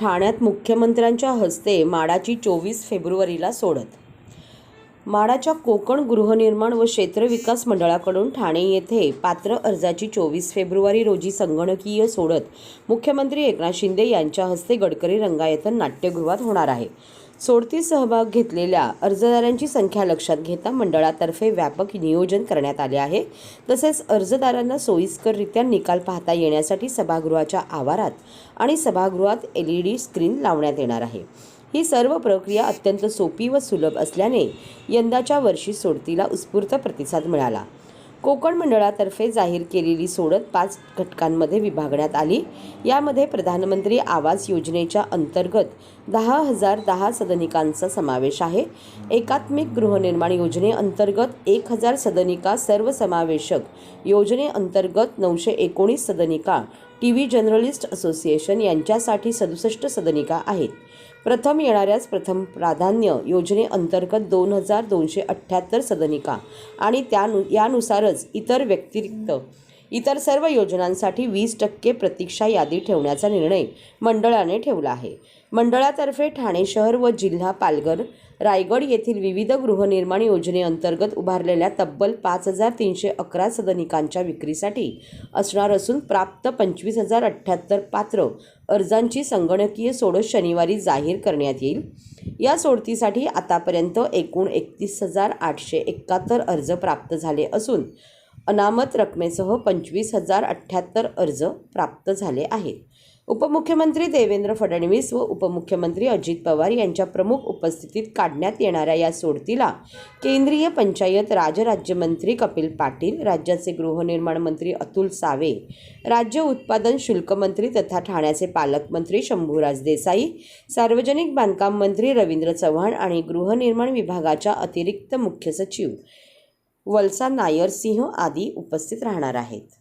ठाण्यात मुख्यमंत्र्यांच्या हस्ते माडाची 24 फेब्रुवारीला सोडत। माडाच्या कोकण गृहनिर्माण व क्षेत्र विकास मंडळाकडून ठाणे येथे पात्र अर्जाची 24 फेब्रुवारी रोजी संगणकीय सोडत मुख्यमंत्री एकनाथ शिंदे यांच्या हस्ते गडकरी रंगायतन नाट्यगृहात होणार आहे। सोडतीत सहभाग घेतलेल्या अर्जदारांची संख्या लक्षात घेता मंडळातर्फे व्यापक नियोजन करण्यात आले आहे। तसेच अर्जदारांना सोयीस्कररित्या निकाल पाहता येण्यासाठी सभागृहाच्या आवारात आणि सभागृहात LED स्क्रीन लावण्यात येणार आहे। ही सर्व प्रक्रिया अत्यंत सोपी व सुलभ असल्याने यंदाच्या वर्षी सोडतीला उत्स्फूर्त प्रतिसाद मिळाला। कोकण मंडळातर्फे जाहीर केलेली सोडत 5 घटकांमध्ये विभागण्यात आली। यामध्ये प्रधानमंत्री आवास योजनेच्या अंतर्गत 10,010 सदनिकांचा समावेश आहे। एकात्मिक गृहनिर्माण योजनेअंतर्गत 1,000 सदनिका, सर्वसमावेशक योजनेअंतर्गत 919 सदनिका, टीव्ही जर्नलिस्ट असोसिएशन यांच्यासाठी 67 सदनिका आहेत। प्रथम येणाऱ्यास प्रथम प्राधान्य योजनेअंतर्गत 2,278 सदनिका आणि यानुसारच इतर सर्व योजनांसाठी 20% प्रतीक्षा यादी ठेवण्याचा निर्णय मंडळाने ठेवला आहे। मंडळातर्फे ठाणे शहर व जिल्हा पालघर, रायगड येथील विविध गृहनिर्माण योजनेअंतर्गत उभारलेल्या तब्बल 5,311 सदनिकांच्या विक्रीसाठी असणार असून प्राप्त 25,078 पात्र अर्जांची संगणकीय सोडत शनिवारी जाहीर करण्यात येईल। या सोडतीसाठी आतापर्यंत एकूण 31,871 अर्ज प्राप्त झाले असून अनामत रकमेसह 25,078 अर्ज प्राप्त झाले आहेत। उपमुख्यमंत्री देवेंद्र फडणवीस व उपमुख्यमंत्री अजित पवार यांच्या प्रमुख उपस्थितीत काढण्यात येणाऱ्या या सोडतीला केंद्रीय पंचायत राज राज्यमंत्री कपिल पाटील, राज्याचे गृहनिर्माण मंत्री अतुल सावे, राज्य उत्पादन शुल्क मंत्री तथा ठाण्याचे पालकमंत्री शंभूराज देसाई, सार्वजनिक बांधकाम मंत्री रवींद्र चव्हाण आणि गृहनिर्माण विभागाच्या अतिरिक्त मुख्य सचिव वल्सा नायर सिंह आदी उपस्थित राहणार आहेत।